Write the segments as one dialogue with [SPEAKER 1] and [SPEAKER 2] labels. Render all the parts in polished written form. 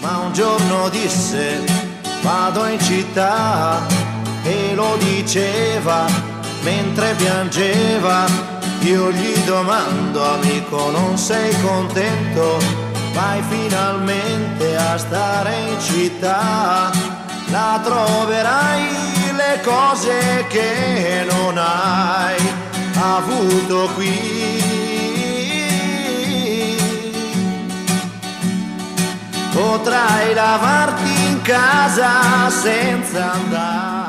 [SPEAKER 1] ma un giorno disse vado in città e lo diceva mentre piangeva. Io gli domando amico non sei contento? Vai finalmente a stare in città, la troverai le cose che non hai avuto qui. Potrai lavarti in casa senza andare.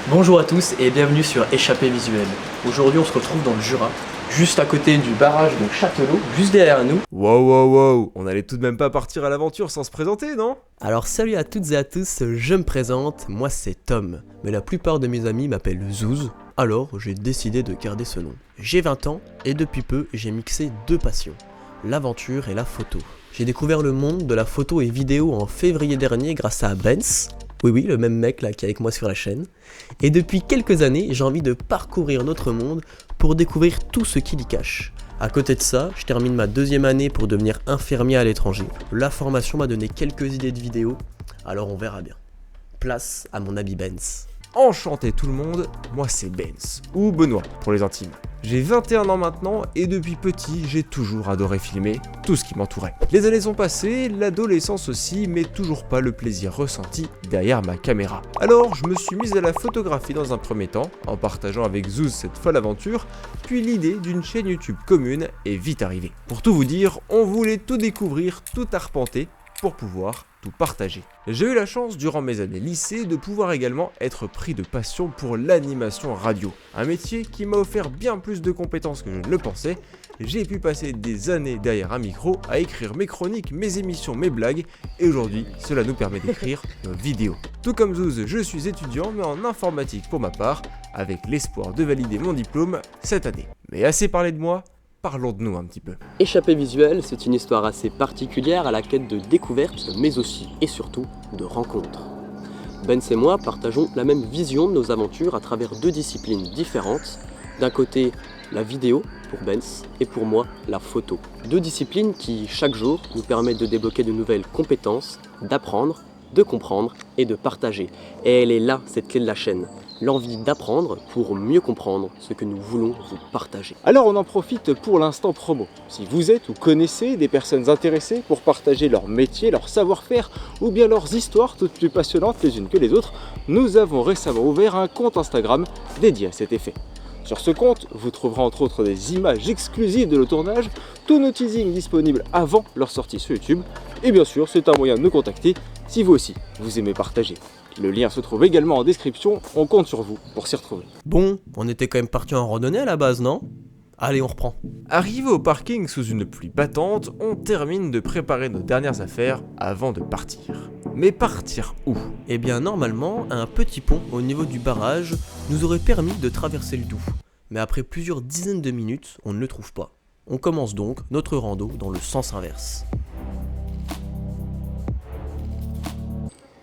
[SPEAKER 2] Bonjour à tous et bienvenue sur Échappée Visuelle. Aujourd'hui on se retrouve dans le Jura, juste à côté du barrage de Châtelot, juste derrière nous.
[SPEAKER 3] Wow, on allait tout de même pas partir à l'aventure sans se présenter, non?
[SPEAKER 2] Alors salut à toutes et à tous, je me présente, moi c'est Tom, mais la plupart de mes amis m'appellent Zouz, alors j'ai décidé de garder ce nom. J'ai 20 ans et depuis peu j'ai mixé deux passions, l'aventure et la photo. J'ai découvert le monde de la photo et vidéo en février dernier grâce à Benz. Oui, le même mec là qui est avec moi sur la chaîne. Et depuis quelques années, j'ai envie de parcourir notre monde pour découvrir tout ce qu'il y cache. À côté de ça, je termine ma deuxième année pour devenir infirmier à l'étranger. La formation m'a donné quelques idées de vidéos, alors on verra bien. Place à mon habit Benz.
[SPEAKER 3] Enchanté tout le monde, moi c'est Benz, ou Benoît pour les intimes. J'ai 21 ans maintenant et depuis petit, j'ai toujours adoré filmer tout ce qui m'entourait. Les années sont passées, l'adolescence aussi, mais toujours pas le plaisir ressenti derrière ma caméra. Alors je me suis mise à la photographie dans un premier temps, en partageant avec Zouz cette folle aventure, puis l'idée d'une chaîne YouTube commune est vite arrivée. Pour tout vous dire, on voulait tout découvrir, tout arpenter, pour pouvoir tout partager. J'ai eu la chance durant mes années lycée de pouvoir également être pris de passion pour l'animation radio, un métier qui m'a offert bien plus de compétences que je ne le pensais. J'ai pu passer des années derrière un micro à écrire mes chroniques, mes émissions, mes blagues, et aujourd'hui cela nous permet d'écrire nos vidéos. Tout comme Zouz, je suis étudiant mais en informatique pour ma part, avec l'espoir de valider mon diplôme cette année. Mais assez parlé de moi, parlons de nous un petit peu.
[SPEAKER 2] Échappée Visuelle, c'est une histoire assez particulière à la quête de découvertes, mais aussi et surtout de rencontres. Benz et moi partageons la même vision de nos aventures à travers deux disciplines différentes. D'un côté, la vidéo pour Benz et pour moi, la photo. Deux disciplines qui, chaque jour, nous permettent de débloquer de nouvelles compétences, d'apprendre, de comprendre et de partager. Et elle est là, cette clé de la chaîne. L'envie d'apprendre pour mieux comprendre ce que nous voulons vous partager.
[SPEAKER 4] Alors on en profite pour l'instant promo. Si vous êtes ou connaissez des personnes intéressées pour partager leur métier, leur savoir-faire ou bien leurs histoires toutes plus passionnantes les unes que les autres, nous avons récemment ouvert un compte Instagram dédié à cet effet. Sur ce compte, vous trouverez entre autres des images exclusives de nos tournages, tous nos teasings disponibles avant leur sortie sur YouTube, et bien sûr c'est un moyen de nous contacter si vous aussi vous aimez partager. Le lien se trouve également en description, on compte sur vous pour s'y retrouver.
[SPEAKER 2] Bon, on était quand même parti en randonnée à la base, non? Allez, on reprend.
[SPEAKER 3] Arrivé au parking sous une pluie battante, on termine de préparer nos dernières affaires avant de partir. Mais partir où?
[SPEAKER 2] Eh bien normalement, un petit pont au niveau du barrage nous aurait permis de traverser le Doubs. Mais après plusieurs dizaines de minutes, on ne le trouve pas. On commence donc notre rando dans le sens inverse.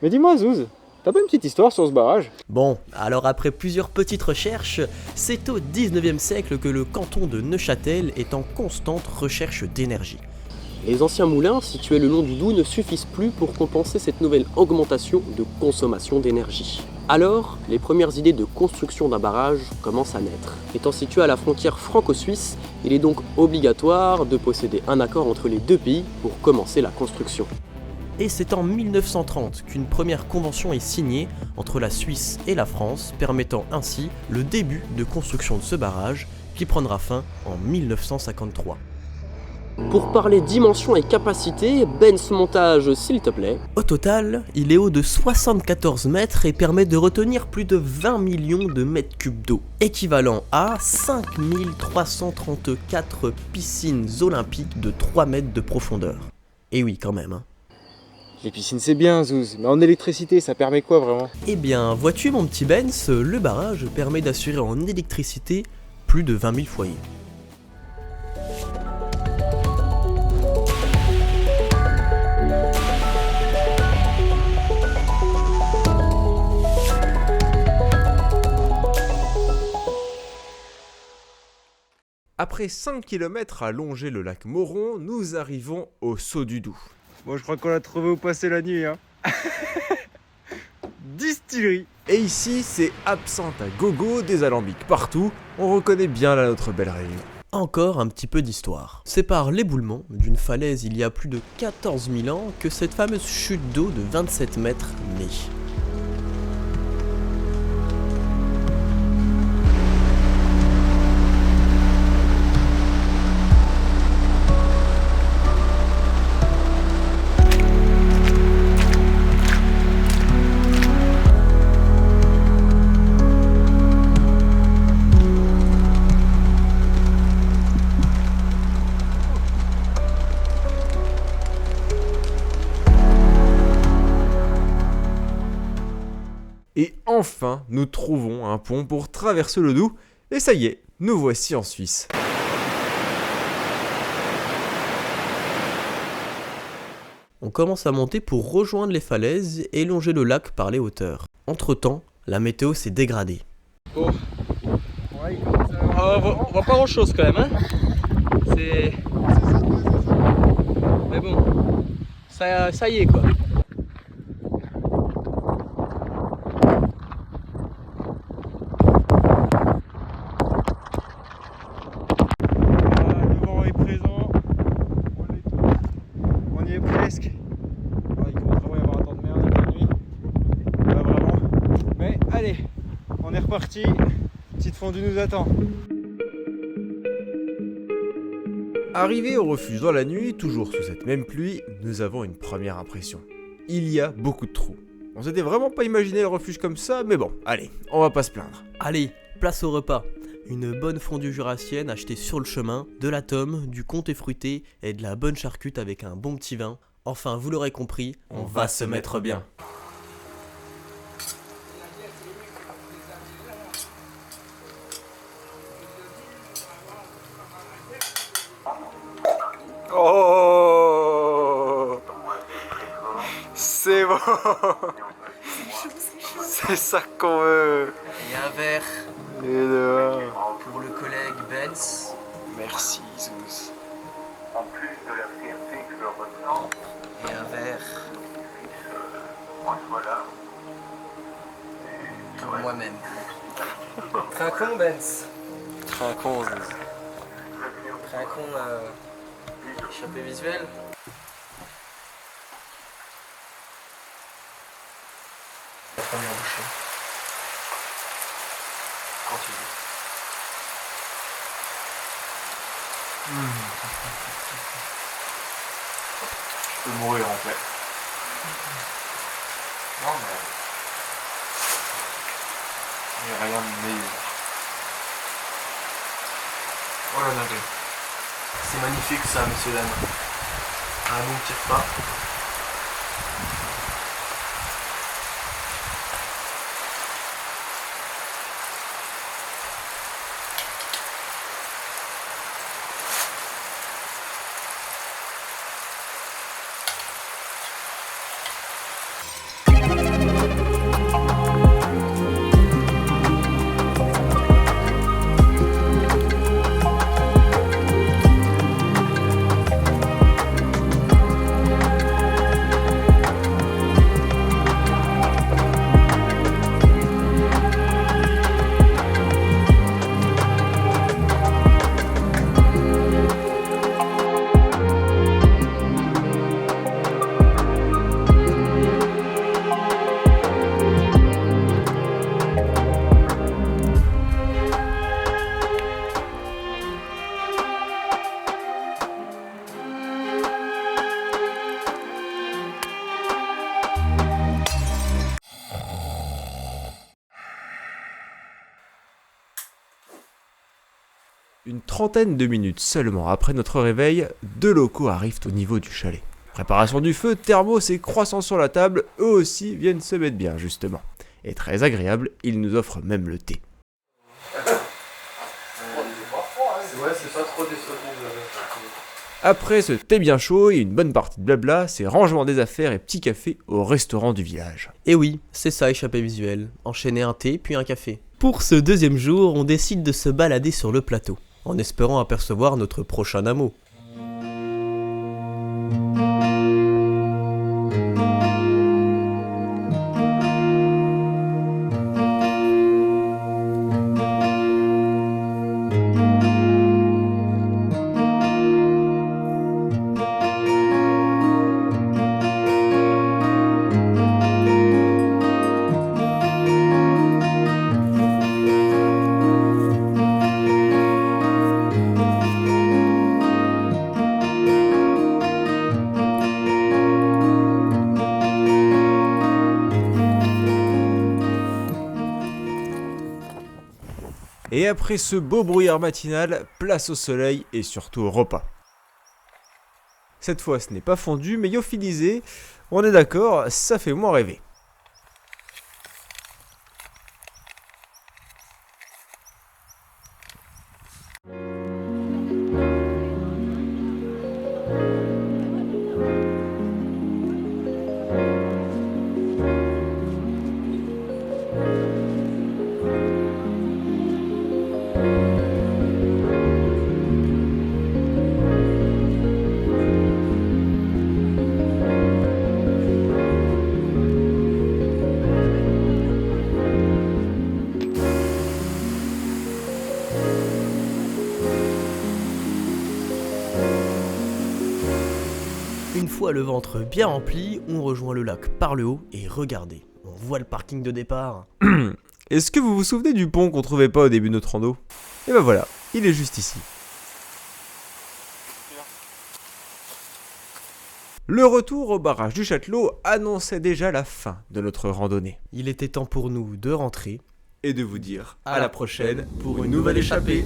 [SPEAKER 4] Mais dis-moi Zouz, t'as pas une petite histoire sur ce barrage?
[SPEAKER 2] Bon, alors après plusieurs petites recherches, c'est au 19e siècle que le canton de Neuchâtel est en constante recherche d'énergie. Les anciens moulins situés le long du Doubs ne suffisent plus pour compenser cette nouvelle augmentation de consommation d'énergie. Alors, les premières idées de construction d'un barrage commencent à naître. Étant situé à la frontière franco-suisse, il est donc obligatoire de posséder un accord entre les deux pays pour commencer la construction. Et c'est en 1930 qu'une première convention est signée entre la Suisse et la France, permettant ainsi le début de construction de ce barrage qui prendra fin en 1953. Pour parler dimension et capacité, Benz montage s'il te plaît. Au total, il est haut de 74 mètres et permet de retenir plus de 20 millions de mètres cubes d'eau, équivalent à 5334 piscines olympiques de 3 mètres de profondeur. Et oui, quand même.
[SPEAKER 4] Les piscines c'est bien Zouz, mais en électricité ça permet quoi vraiment?
[SPEAKER 2] Eh bien, vois-tu mon petit Benz, le barrage permet d'assurer en électricité plus de 20 000 foyers.
[SPEAKER 3] Après 5 km à longer le lac Moron, nous arrivons au Saut du Doubs.
[SPEAKER 4] Bon, je crois qu'on l'a trouvé où passer la nuit, hein. Distillerie.
[SPEAKER 3] Et ici, c'est absinthe à gogo, des alambics partout, on reconnaît bien là notre belle région.
[SPEAKER 2] Encore un petit peu d'histoire. C'est par l'éboulement d'une falaise il y a plus de 14 000 ans que cette fameuse chute d'eau de 27 mètres naît.
[SPEAKER 3] Et enfin, nous trouvons un pont pour traverser le Doubs, et ça y est, nous voici en Suisse.
[SPEAKER 2] On commence à monter pour rejoindre les falaises et longer le lac par les hauteurs. Entre-temps, la météo s'est dégradée.
[SPEAKER 5] On voit pas grand chose quand même, hein. C'est... Mais bon, ça y est quoi.
[SPEAKER 4] Le vent est présent. On y est presque. Il commence vraiment à y avoir un temps de merde la nuit. Pas vraiment. Mais allez, on est reparti. Petite fondue nous attend.
[SPEAKER 3] Arrivé au refuge dans la nuit, toujours sous cette même pluie, nous avons une première impression. Il y a beaucoup de trous. On s'était vraiment pas imaginé le refuge comme ça, mais bon, allez, on va pas se plaindre.
[SPEAKER 2] Allez, place au repas. Une bonne fondue jurassienne achetée sur le chemin, de la tome, du comté fruité et de la bonne charcute avec un bon petit vin. Enfin, vous l'aurez compris, on va se mettre bien.
[SPEAKER 4] Oh, c'est bon. C'est ça qu'on veut.
[SPEAKER 2] Et un verre
[SPEAKER 4] Et dehors.
[SPEAKER 2] pour le collègue Benz.
[SPEAKER 4] Merci Zouz.
[SPEAKER 2] Et un verre pour moi-même. Trinquons Benz.
[SPEAKER 4] Trinquons Zouz.
[SPEAKER 2] Trinquons échappée visuelle. La première bouchée. Quand tu veux.
[SPEAKER 4] Je peux mourir en fait.
[SPEAKER 2] Non mais...
[SPEAKER 4] Il n'y a rien de meilleur.
[SPEAKER 2] Oh là là. C'est magnifique ça, messieurs dames. Un bon petit repas.
[SPEAKER 3] trentaine de minutes seulement après notre réveil, 2 locaux arrivent au niveau du chalet. Préparation du feu, thermos et croissants sur la table, eux aussi viennent se mettre bien justement. Et très agréable, ils nous offrent même le thé. Après ce thé bien chaud et une bonne partie de blabla, c'est rangement des affaires et petit café au restaurant du village.
[SPEAKER 2] Et oui, c'est ça échappée visuelle, enchaîner un thé puis un café. Pour ce deuxième jour, on décide de se balader sur le plateau, en espérant apercevoir notre prochain amo.
[SPEAKER 3] Et après ce beau brouillard matinal, place au soleil et surtout au repas. Cette fois ce n'est pas fondu mais lyophilisé, on est d'accord, ça fait moins rêver. Une fois le ventre bien rempli, on rejoint le lac par le haut et regardez, on voit le parking de départ. Est-ce que vous vous souvenez du pont qu'on trouvait pas au début de notre rando? Et ben voilà, il est juste ici. Le retour au barrage du Châtelot annonçait déjà la fin de notre randonnée.
[SPEAKER 2] Il était temps pour nous de rentrer
[SPEAKER 3] Et de vous dire
[SPEAKER 2] à la prochaine pour une nouvelle échappée.